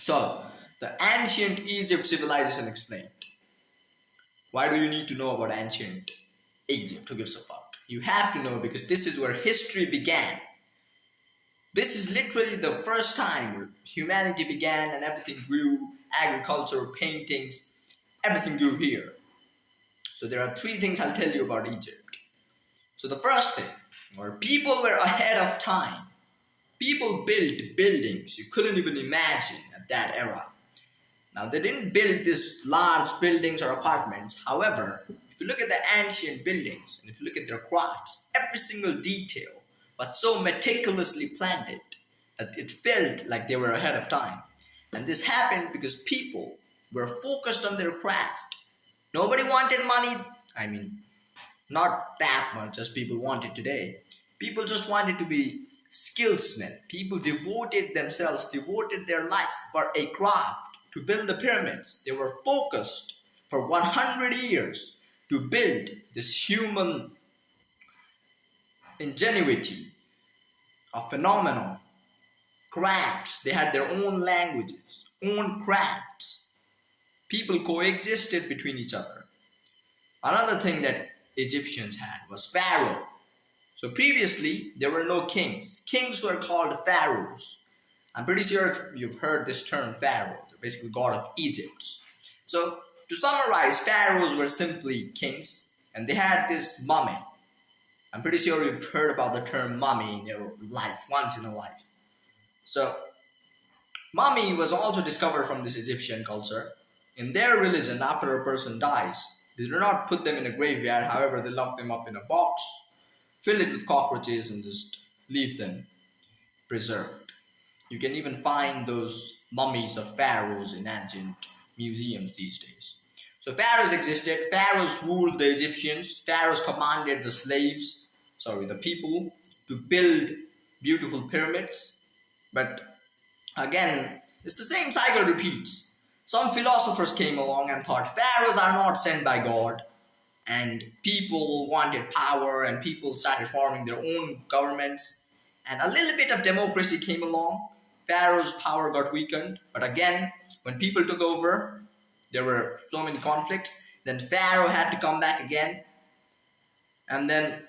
So, the ancient Egypt civilization explained. Why do you need to know about ancient Egypt? Who gives a fuck? You have to know because this is where history began. This is literally the first time where humanity began and everything grew, agriculture, paintings, everything grew here. So there are three things I'll tell you about Egypt. So the first thing, where people were ahead of time. People built buildings you couldn't even imagine at that era. Now, they didn't build these large buildings or apartments. However, if you look at the ancient buildings and if you look at their crafts, every single detail was so meticulously planned that it felt like they were ahead of time. And this happened because people were focused on their craft. Nobody wanted money. I mean, not that much as people want it today. People just wanted to be skillsmen. People devoted themselves, devoted their life for a craft to build the pyramids. They were focused for 100 years to build this human ingenuity, a phenomenon, crafts. They had their own languages, own crafts. People coexisted between each other. Another thing that Egyptians had was Pharaoh. So previously, there were no kings. Kings were called pharaohs. I'm pretty sure you've heard this term pharaoh. They're basically god of Egypt. So to summarize, pharaohs were simply kings, and they had this mummy. I'm pretty sure you've heard about the term mummy in your life, once in a life. So mummy was also discovered from this Egyptian culture. In their religion, after a person dies, they do not put them in a graveyard. However, they lock them up in a box, fill it with cockroaches, and just leave them preserved. You can even find those mummies of pharaohs in ancient museums these days. So pharaohs existed. Pharaohs ruled the Egyptians. Pharaohs commanded the people, to build beautiful pyramids. But again, it's the same cycle repeats. Some philosophers came along and thought pharaohs are not sent by God. And people wanted power and people started forming their own governments. And a little bit of democracy came along. Pharaoh's power got weakened. But again, when people took over, there were so many conflicts. Then Pharaoh had to come back again. And then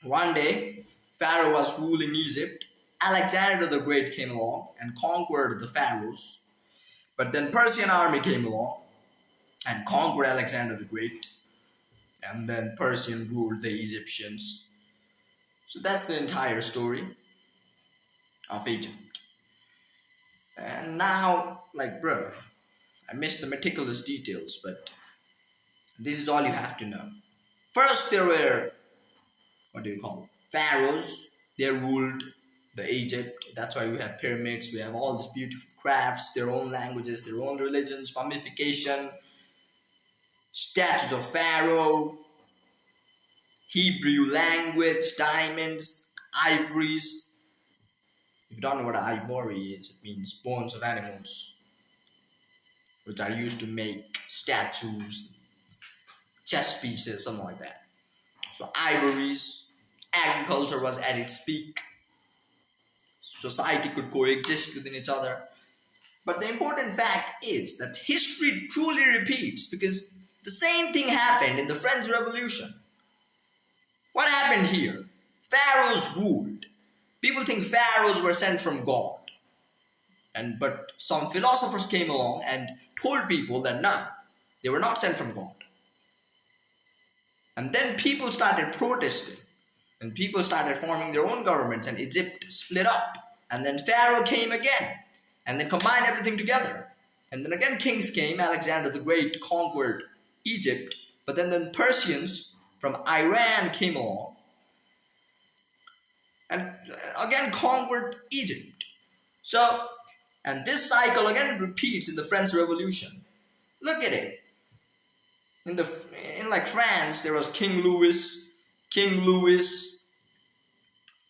one day, Pharaoh was ruling Egypt. Alexander the Great came along and conquered the pharaohs. But then Persian army came along and conquered Alexander the Great. And then Persian ruled the Egyptians. So that's the entire story of Egypt. And now, bro, I missed the meticulous details, but this is all you have to know. First, there were, pharaohs. They ruled the Egypt. That's why we have pyramids. We have all these beautiful crafts, their own languages, their own religions, mummification, statues of Pharaoh, Hebrew language, diamonds, ivories. If you don't know what ivory is, it means bones of animals, which are used to make statues, chess pieces, something like that. So ivories, agriculture was at its peak. Society could coexist within each other. But the important fact is that history truly repeats because the same thing happened in the French Revolution. What happened here? Pharaohs ruled. People think pharaohs were sent from God. But some philosophers came along and told people that no, they were not sent from God. And then people started protesting. And people started forming their own governments and Egypt split up. And then Pharaoh came again. And then combined everything together. And then again kings came. Alexander the Great conquered Egypt. But then the Persians from Iran came along and again conquered Egypt. So, and this cycle again repeats in the French Revolution. Look at it. In France, there was King Louis.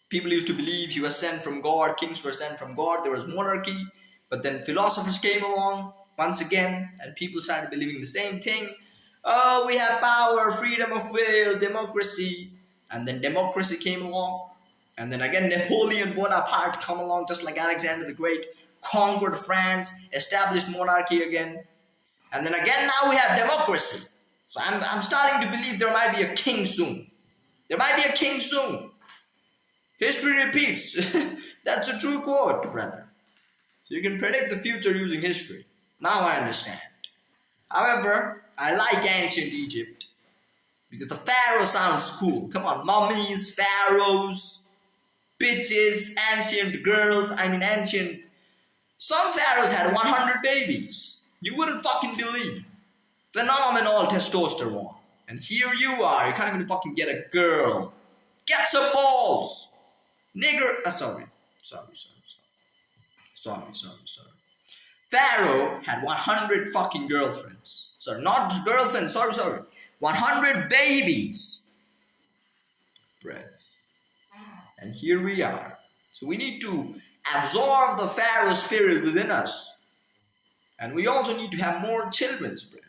People used to believe he was sent from God. Kings were sent from God. There was monarchy. But then philosophers came along once again, and people started believing the same thing. Oh, we have power, freedom of will, democracy. And then democracy came along. And then again, Napoleon Bonaparte come along, just like Alexander the Great, conquered France, established monarchy again. And then again now we have democracy. So I'm starting to believe there might be a king soon. There might be a king soon. History repeats. That's a true quote, brother. So you can predict the future using history. Now I understand. However, I like ancient Egypt because the pharaoh sounds cool. Come on, mummies, pharaohs, bitches, ancient girls. Ancient. Some pharaohs had 100 babies. You wouldn't fucking believe. Phenomenal testosterone. And here you are. You can't even fucking get a girl. Get some balls. Nigger. Sorry. Pharaoh had 100 fucking girlfriends. Sorry, not girlfriends. Sorry. 100 babies. Breath. And here we are. So we need to absorb the Pharaoh spirit within us. And we also need to have more children, breath.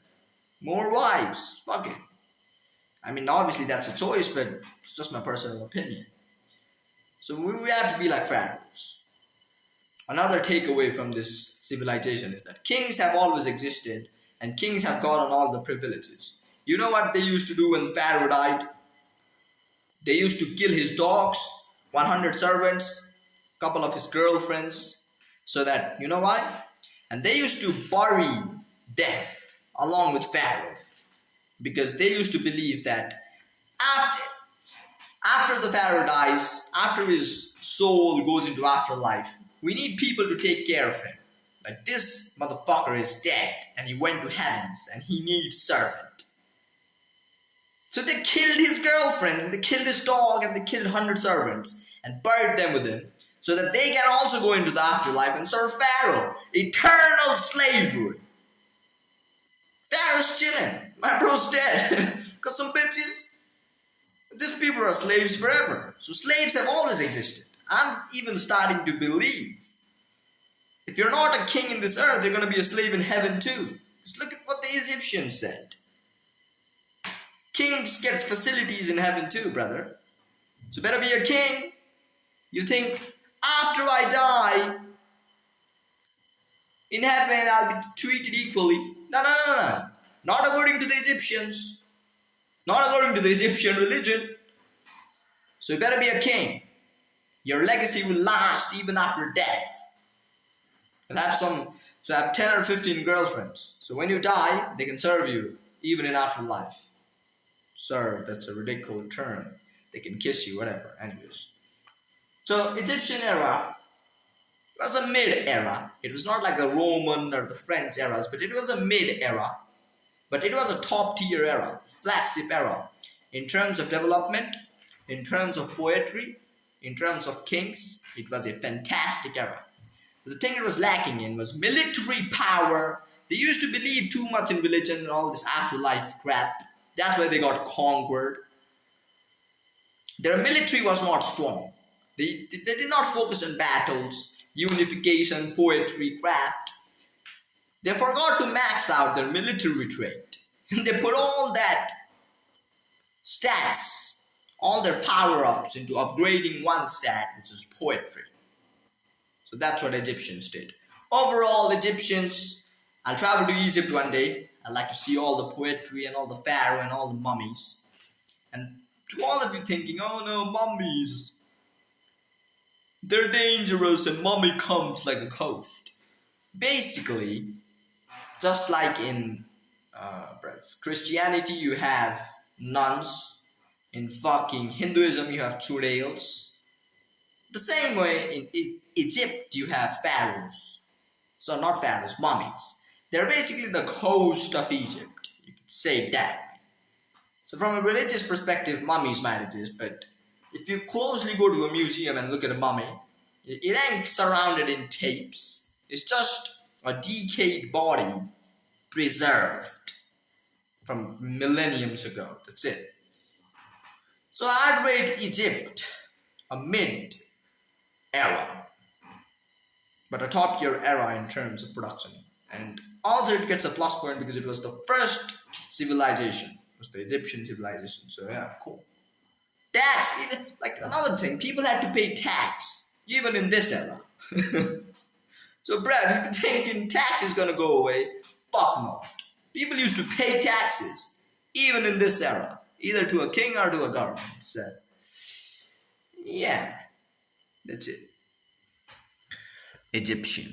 More wives. Fuck it. Obviously that's a choice, but it's just my personal opinion. So we have to be like pharaohs. Another takeaway from this civilization is that kings have always existed and kings have gotten all the privileges. You know what they used to do when Pharaoh died? They used to kill his dogs, 100 servants, couple of his girlfriends, so that, you know why? And they used to bury them along with Pharaoh because they used to believe that after the Pharaoh dies, after his soul goes into afterlife, we need people to take care of him. Like, this motherfucker is dead and he went to heavens and he needs servant. So they killed his girlfriends and they killed his dog and they killed 100 servants and buried them with him so that they can also go into the afterlife and serve Pharaoh. Eternal slavery. Pharaoh's chilling. My bro's dead. Got some bitches. These people are slaves forever. So slaves have always existed. I'm even starting to believe if you're not a king in this earth, you're going to be a slave in heaven too. Just look at what the Egyptians said. Kings get facilities in heaven too, brother. So better be a king. You think, after I die, in heaven I'll be treated equally. No. Not according to the Egyptians. Not according to the Egyptian religion. So you better be a king. Your legacy will last even after death. You'll have so have 10 or 15 girlfriends. So when you die, they can serve you even in afterlife. Serve, that's a ridiculous term. They can kiss you, whatever. Anyways. So Egyptian era was a mid-era. It was not like the Roman or the French eras, but it was a mid-era. But it was a top-tier era, flagship era. In terms of development, in terms of poetry, in terms of kings, it was a fantastic era. The thing it was lacking in was military power. They used to believe too much in religion and all this afterlife crap. That's why they got conquered. Their military was not strong. They did not focus on battles, unification, poetry, craft. They forgot to max out their military trait. They put all that stats, all their power-ups into upgrading one stat, which is poetry. So that's what Egyptians did. Overall, Egyptians, I'll travel to Egypt one day. I'd like to see all the poetry and all the pharaoh and all the mummies. And to all of you thinking, oh no, mummies, they're dangerous and mummy comes like a ghost. Basically, just like in Christianity, you have nuns. In fucking Hinduism, you have churels. The same way in Egypt, you have pharaohs. So not pharaohs, mummies. They're basically the ghost of Egypt. You could say it that way. So from a religious perspective, mummies might exist, but if you closely go to a museum and look at a mummy, it ain't surrounded in tapes. It's just a decayed body preserved from millenniums ago. That's it. So I'd rate Egypt a mid-era, but a top-tier era in terms of production. And also it gets a plus point because it was the first civilization. It was the Egyptian civilization. So yeah, cool. Tax, like another thing, people had to pay tax even in this era. So, Brad, you thinking tax is gonna go away? Fuck no. People used to pay taxes, even in this era, either to a king or to a government. So, yeah, that's it. Egyptian.